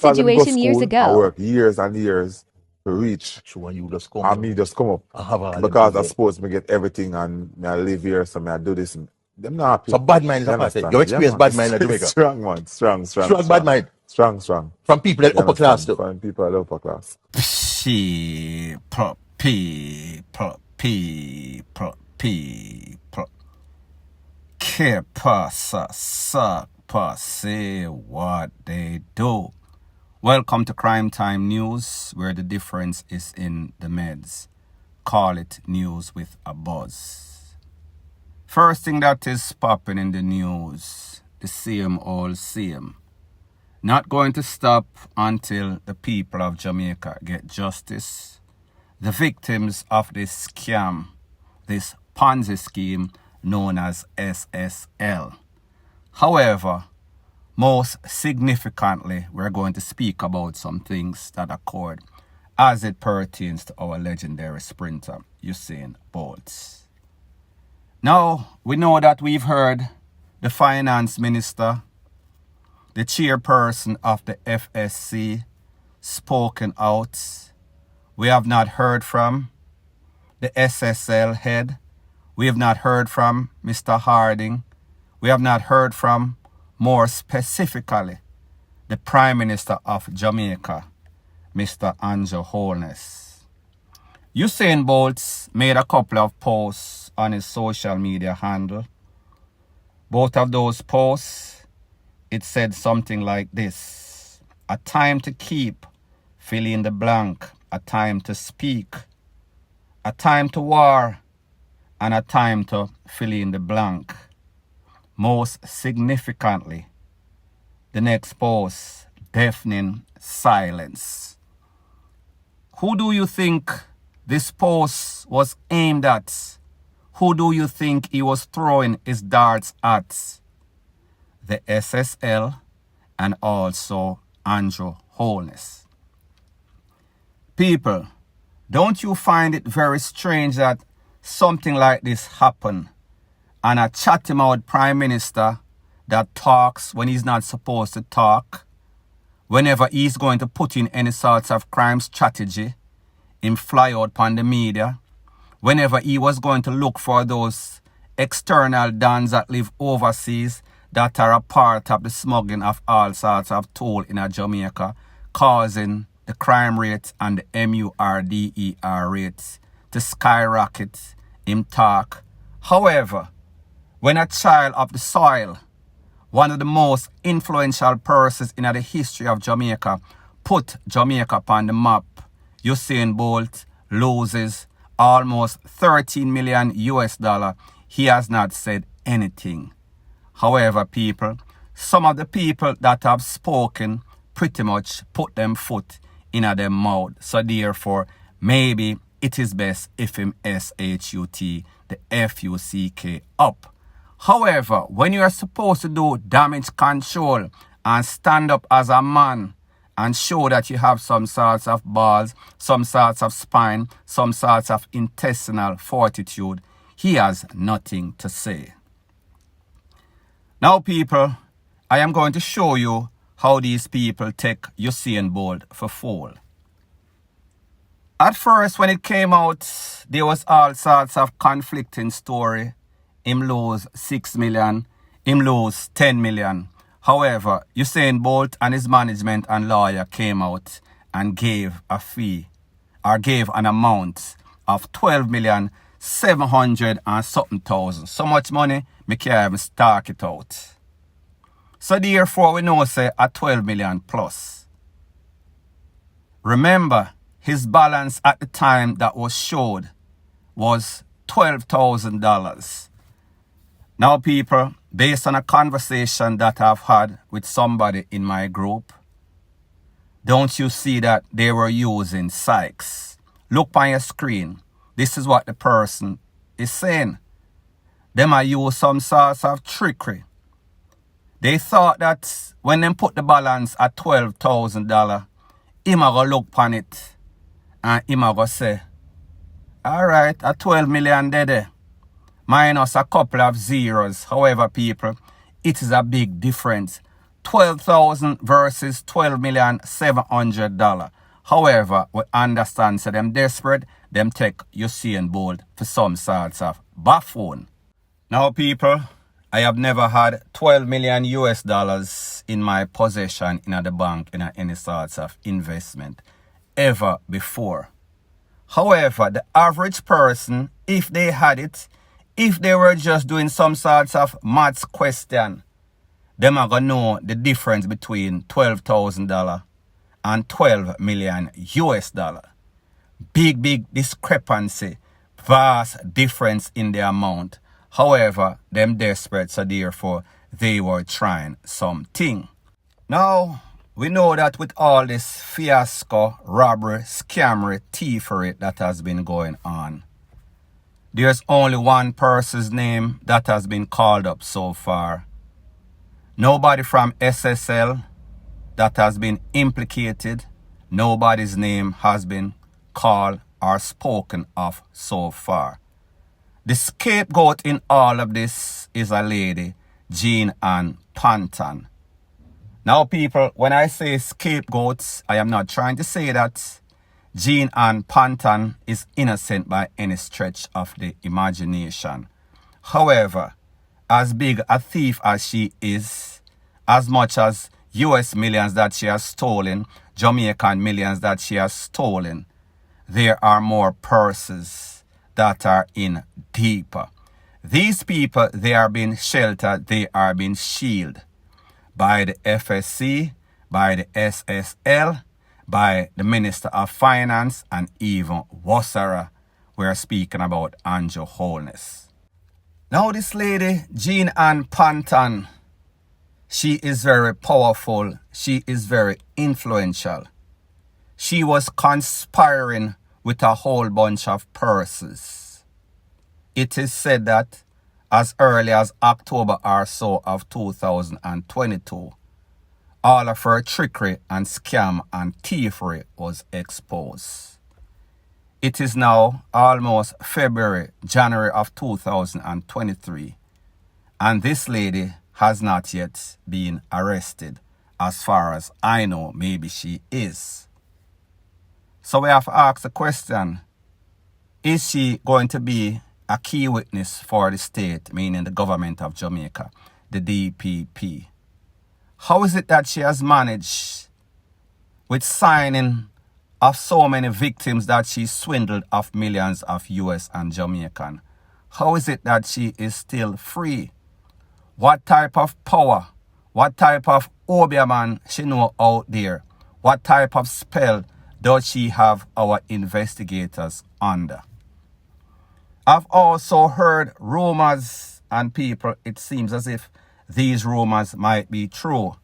Because them go situation years school and ago. work years and years to reach. So when you just come And me just come up. and have all them Because thing I there. suppose me get everything and me I live here, so me I do this. Them not happy. So bad mind is You a party. understand? You Yeah, experience man. bad mind in Jamaica. Strong, man. Strong. Strong bad mind. Strong. From people that You upper class understand? too. From people at the upper class. People. Que pasa, suck, pussy, what they do. Welcome to Crime Time News, where the difference is in the meds. Call it news with a buzz. First thing that is popping in the news, the same old same. Not going to stop until the people of Jamaica get justice. The victims of this scam, this Ponzi scheme known as SSL. However, most significantly, we're going to speak about some things that occurred as it pertains to our legendary sprinter, Usain Bolt. Now, we know that we've heard the finance minister, the chairperson of the FSC, spoken out. We have not heard from the SSL head. We have not heard from Mr. Harding. We have not heard from, more specifically, the Prime Minister of Jamaica, Mr. Andrew Holness. Usain Bolt made a couple of posts on his social media handle. Both of those posts, it said something like this: a time to keep, fill in the blank, a time to speak, a time to war, and a time to fill in the blank. Most significantly, the next post, deafening silence. Who do you think this post was aimed at? Who do you think he was throwing his darts at? The SSL and also Andrew Holness. People, don't you find it very strange that something like this happened and a chatty-mouthed prime minister that talks when he's not supposed to talk, whenever he's going to put in any sorts of crime strategy, him fly out upon the media, whenever he was going to look for those external dons that live overseas that are a part of the smuggling of all sorts of toll in Jamaica, causing the crime rates and the MURDER rates to skyrocket, him talk. However, when a child of the soil, one of the most influential persons in the history of Jamaica, put Jamaica upon the map, Usain Bolt loses almost 13 million US dollar. He has not said anything. However, people, some of the people that have spoken pretty much put them foot in their mouth. So therefore, maybe it is best if him SHUT the FUCK up. However, when you are supposed to do damage control and stand up as a man and show that you have some sorts of balls, some sorts of spine, some sorts of intestinal fortitude, he has nothing to say. Now, people, I am going to show you how these people take Usain Bolt for fool. At first, when it came out, there was all sorts of conflicting story. Him lose 6 million, him lose 10 million. However, Usain Bolt and his management and lawyer came out and gave a fee, or gave an amount of 12,700,000 and something thousand. So much money, me can't even stark it out. So therefore, we know say a 12 million plus. Remember, his balance at the time that was showed was $12,000. Now, people, based on a conversation that I've had with somebody in my group, don't you see that they were using psychs? Look on your screen. This is what the person is saying. They might use some sorts of trickery. They thought that when they put the balance at $12,000, him a go look on it and him a go say, all right, a 12 million there. Minus a couple of zeros. However, people, it is a big difference. $12,000 versus $12,700,000. However, we understand, so them desperate, them take Usain Bolt for some sorts of buffoon. Now, people, I have never had 12 million US dollars in my possession in the bank in any sorts of investment ever before. However, the average person, if they had it, if they were just doing some sorts of maths question, them are going to know the difference between $12,000 and 12 million US dollar. Big discrepancy, vast difference in the amount. However, them desperate, so therefore they were trying something. Now, we know that with all this fiasco, robbery, scammery, thievery that has been going on, there's only one person's name that has been called up so far. Nobody from SSL that has been implicated. Nobody's name has been called or spoken of so far. The scapegoat in all of this is a lady, Jean Ann Panton. Now, people, when I say scapegoats, I am not trying to say that Jean Ann Panton is innocent by any stretch of the imagination. However, as big a thief as she is, as much as US millions that she has stolen, Jamaican millions that she has stolen, there are more purses that are in deeper. These people, they are being sheltered, they are being shielded by the FSC, by the SSL, by the Minister of Finance, and even Wassara. We're speaking about Andrew Holness. Now this lady, Jean Ann Panton, she is very powerful. She is very influential. She was conspiring with a whole bunch of purses. It is said that as early as October or so of 2022, all of her trickery and scam and thievery was exposed. It is now almost January of 2023, and this lady has not yet been arrested. As far as I know, maybe she is. So we have to ask the question, is she going to be a key witness for the state, meaning the government of Jamaica, the DPP? How is it that she has managed, with signing of so many victims that she swindled of millions of US and Jamaican, how is it that she is still free? What type of power, what type of obeahman she know out there? What type of spell does she have our investigators under? I've also heard rumors, and people, it seems as if these rumors might be true,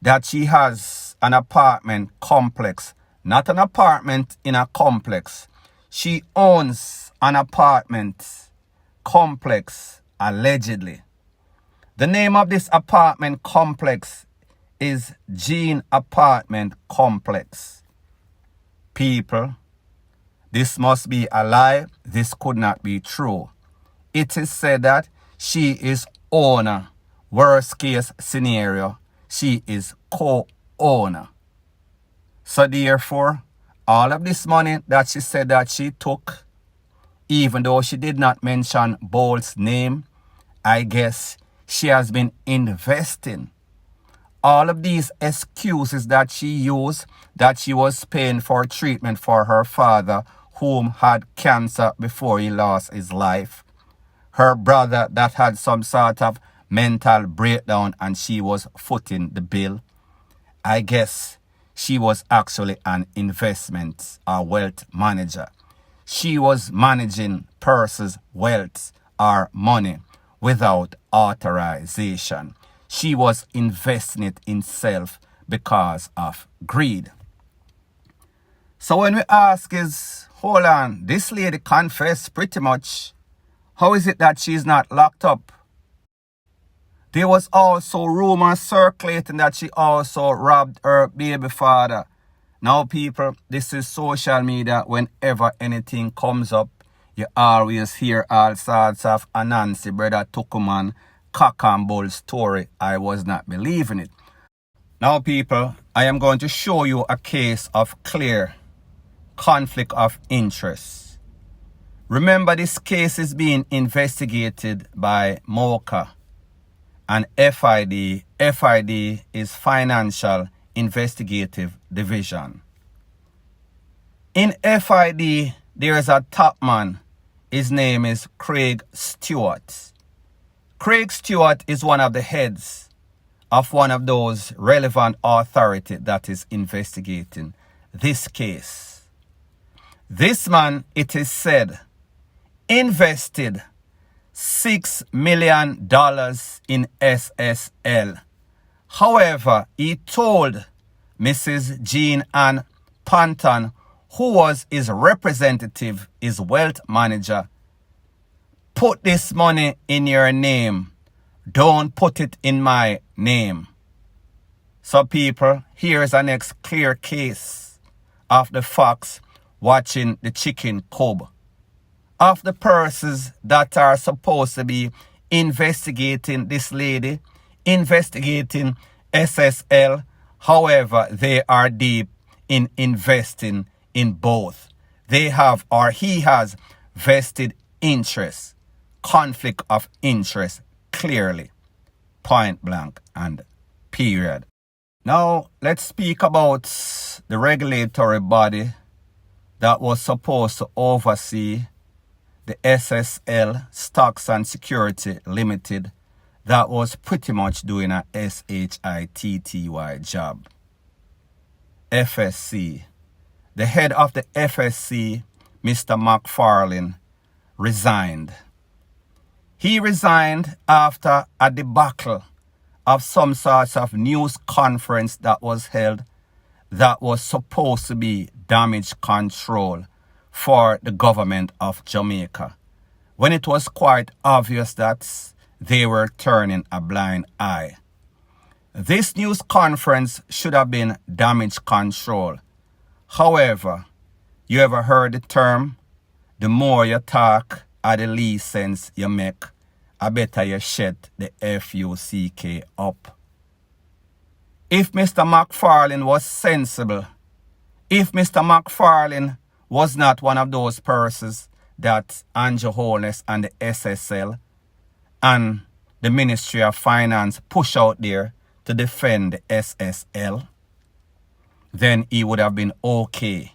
that she has an apartment complex, not an apartment in a complex. She owns an apartment complex, allegedly. The name of this apartment complex is Jean Apartment Complex. People, this must be a lie. This could not be true. It is said that she is owner. Worst case scenario, she is co-owner. So therefore, all of this money that she said that she took, even though she did not mention Bolt's name, I guess she has been investing. All of these excuses that she used, that she was paying for treatment for her father, whom had cancer before he lost his life, her brother that had some sort of mental breakdown and she was footing the bill. I guess she was actually an investment or wealth manager. She was managing purses, wealth, or money without authorization. She was investing it in self because of greed. So when we ask is, hold on, this lady confessed pretty much. How is it that she's not locked up? There was also rumors circulating that she also robbed her baby father. Now people, this is social media. Whenever anything comes up, you always hear all sorts of Anansi, brother Tukuman, cock and bull story. I was not believing it. Now, people, I am going to show you a case of clear conflict of interest. Remember, this case is being investigated by MOCA and FID. FID is Financial Investigative Division. In FID, there is a top man. His name is Craig Stewart. Craig Stewart is one of the heads of one of those relevant authority that is investigating this case. This man, it is said, invested $6 million in SSL. However, he told Mrs. Jean Ann Panton, who was his representative, his wealth manager, put this money in your name. Don't put it in my name. So people, here's a next clear case of the fox watching the chicken coop. Of the persons that are supposed to be investigating this lady, investigating SSL. However, they are deep in investing in both. They have, or he has, vested interest, conflict of interest, clearly, point blank and period. Now, let's speak about the regulatory body that was supposed to oversee the SSL Stocks and Security Limited that was pretty much doing a SHITTY job. FSC. The head of the FSC, Mr. McFarlane, resigned. He resigned after a debacle of some sorts of news conference that was held that was supposed to be damage control for the government of Jamaica, when it was quite obvious that they were turning a blind eye. This news conference should have been damage control. However, you ever heard the term, the more you talk, or the least sense you make, I better you shut the FUCK up. If Mr. McFarlane was sensible, if Mr. McFarlane was not one of those persons that Andrew Holness and the SSL and the Ministry of Finance push out there to defend the SSL, then he would have been okay.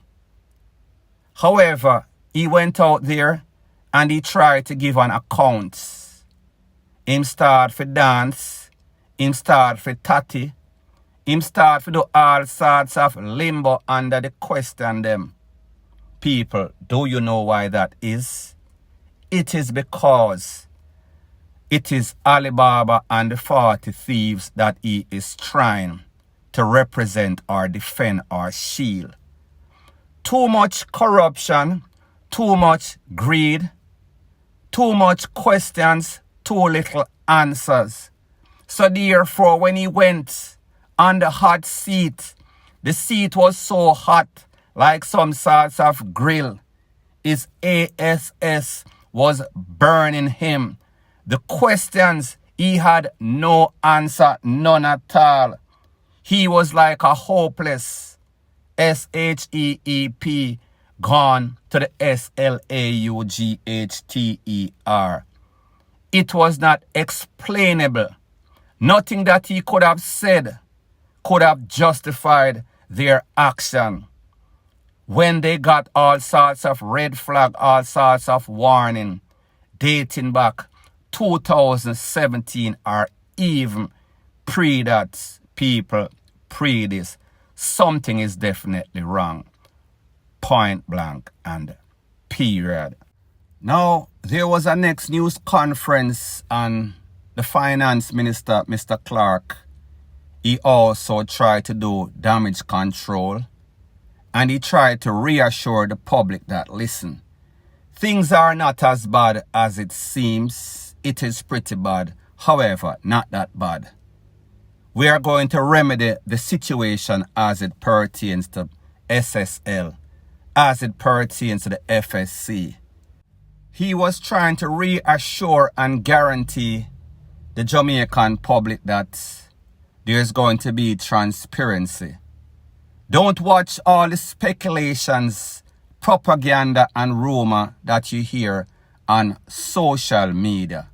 However, he went out there and he tried to give an account. Him start for dance, him start for tatty, him start for do all sorts of limbo under the question them. People, do you know why that is? It is because it is Alibaba and the 40 thieves that he is trying to represent or defend or shield. Too much corruption, too much greed, too much questions, too little answers. So therefore, when he went on the hot seat, the seat was so hot, like some sorts of grill. His ASS was burning him. The questions, he had no answer, none at all. He was like a hopeless SHEEP gone to the SLAUGHTER. It was not explainable. Nothing that he could have said could have justified their action. When they got all sorts of red flag, all sorts of warning, dating back 2017 or even pre that, people, pre this, something is definitely wrong. Point blank and period. Now, there was a next news conference and the finance minister, Mr. Clark, he also tried to do damage control. And he tried to reassure the public that, listen, things are not as bad as it seems. It is pretty bad. However, not that bad. We are going to remedy the situation as it pertains to SSL, as it pertains to the FSC. He was trying to reassure and guarantee the Jamaican public that there's going to be transparency. Don't watch all the speculations, propaganda and rumor that you hear on social media.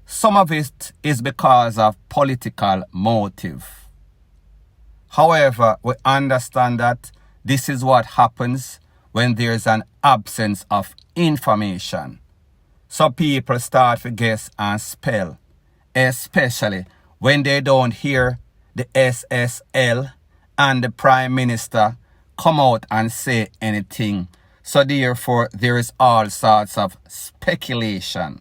Some of it is because of political motive. However, we understand that this is what happens when there's an absence of information. So people start to guess and spell, especially when they don't hear the SSL and the Prime Minister come out and say anything. So therefore, there is all sorts of speculation.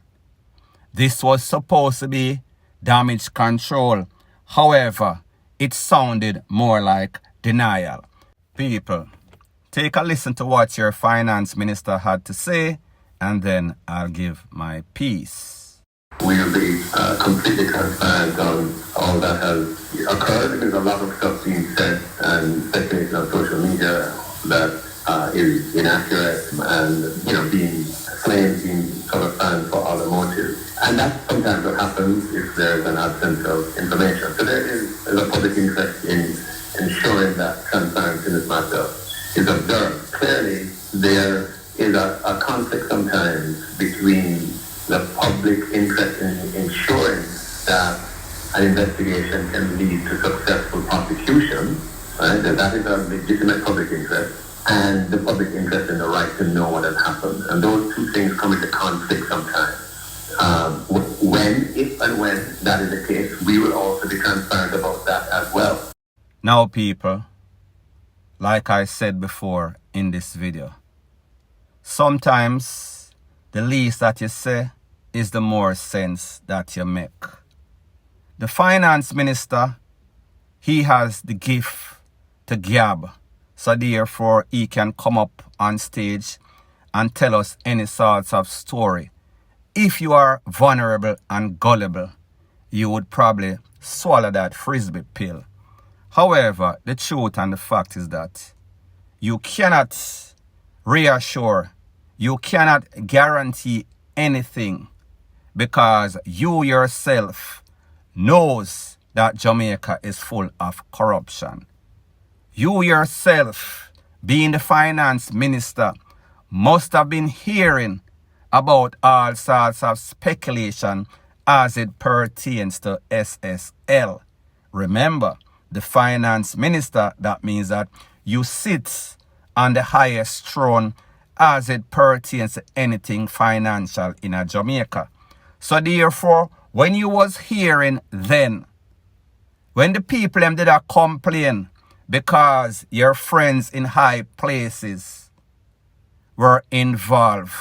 This was supposed to be damage control. However, it sounded more like denial. People, take a listen to what your finance minister had to say, and then I'll give my piece. We'll be completely transparent on all that has occurred. There's a lot of stuff being said and speculated on social media that is inaccurate and, being claimed, being sort of found for other motives. And that's sometimes what happens if there's an absence of information. So there is a public interest in ensuring that transparency in this matter is observed. Clearly, there is a conflict sometimes between the public interest in ensuring that an investigation can lead to successful prosecution, right? That is a legitimate public interest, and the public interest in the right to know what has happened. And those two things come into conflict sometimes. If and when that is the case, we will also be transparent about that as well. Now, people, like I said before in this video, sometimes the least that you say is the more sense that you make. The finance minister, he has the gift to gab, so therefore he can come up on stage and tell us any sorts of story. If you are vulnerable and gullible, you would probably swallow that frisbee pill. However, the truth and the fact is that you cannot reassure, you cannot guarantee anything, because you yourself knows that Jamaica is full of corruption. You yourself, being the finance minister, must have been hearing about all sorts of speculation as it pertains to SSL. Remember, the finance minister, that means that you sit on the highest throne as it pertains to anything financial in a Jamaica. So therefore, when you was hearing then, when the people them did a complain because your friends in high places were involved,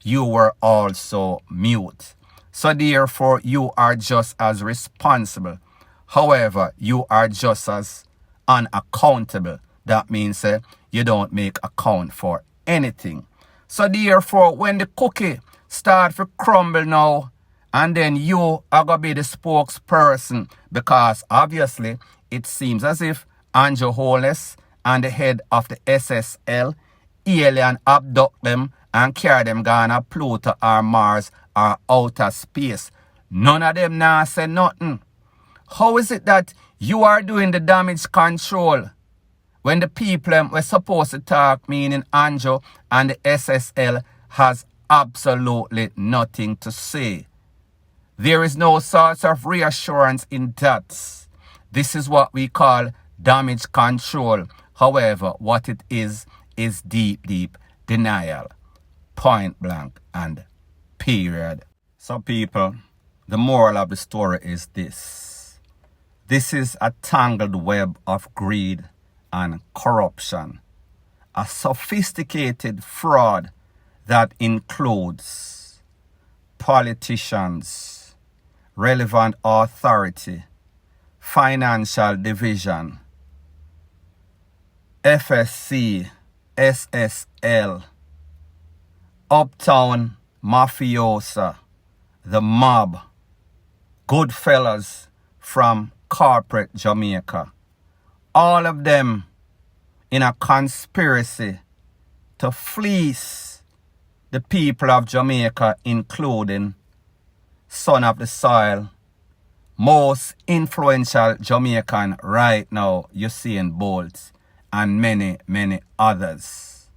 you were also mute. So therefore, you are just as responsible. However, you are just as unaccountable. That means you don't make account for anything. So therefore, when the cookie start to crumble now, and then you are going to be the spokesperson, because obviously it seems as if Andrew Holness and the head of the SSL alien abduct them and carry them gone to Pluto or Mars or outer space. None of them now say nothing. How is it that you are doing the damage control when the people were supposed to talk, meaning Andrew and the SSL, has absolutely nothing to say? There is no sort of reassurance in that. This is what we call damage control. However, what it is deep denial. Point blank and period. So people, the moral of the story is this. This is a tangled web of greed and corruption. A sophisticated fraud that includes politicians, relevant authority, financial division, FSC, SSL, uptown mafiosa, the mob, good fellas from corporate Jamaica, all of them in a conspiracy to fleece the people of Jamaica, including son of the soil, most influential Jamaican right now, Usain Bolt, and many, many others.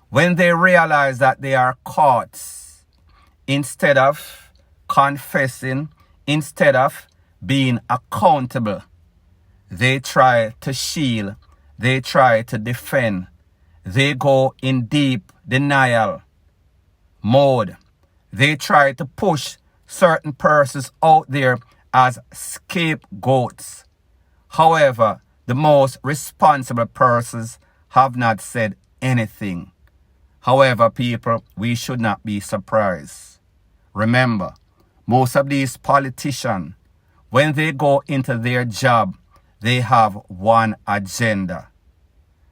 When they realize that they are caught, instead of confessing, instead of being accountable, they try to shield, they try to defend, they go in deep denial mode. They try to push certain persons out there as scapegoats. However, the most responsible persons have not said anything. However, people, we should not be surprised. Remember, most of these politicians, when they go into their job, they have one agenda.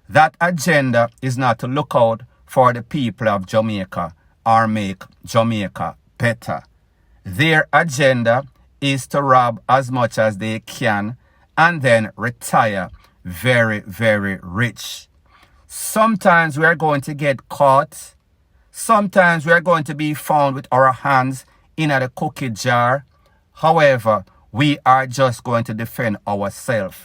That agenda is not to look out for the people of Jamaica or make Jamaica better. Their agenda is to rob as much as they can and then retire very, very rich. Sometimes we are going to get caught. Sometimes we are going to be found with our hands in a cookie jar. However, we are just going to defend ourselves.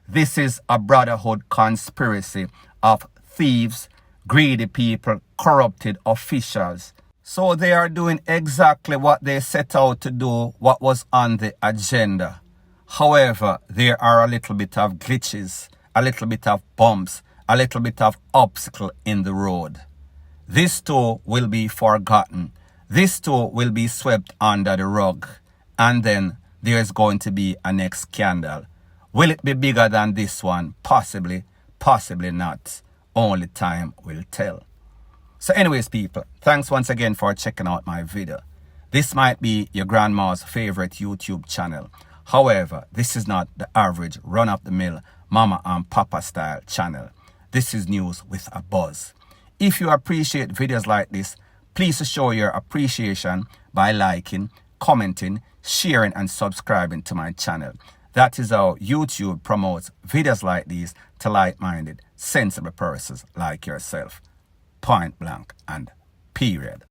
This is a brotherhood conspiracy of thieves, greedy people, corrupted officials. So they are doing exactly what they set out to do, what was on the agenda. However, there are a little bit of glitches, a little bit of bumps, a little bit of obstacle in the road. This too will be forgotten. This too will be swept under the rug. And then there's going to be a next scandal. Will it be bigger than this one? Possibly, possibly not. Only time will tell. So anyways, people, thanks once again for checking out my video. This might be your grandma's favorite YouTube channel. However, this is not the average run-of-the-mill mama and papa style channel. This is news with a buzz. If you appreciate videos like this, please show your appreciation by liking, commenting, sharing and subscribing to my channel. That is how YouTube promotes videos like these to like-minded, sensible persons like yourself. Point blank and period.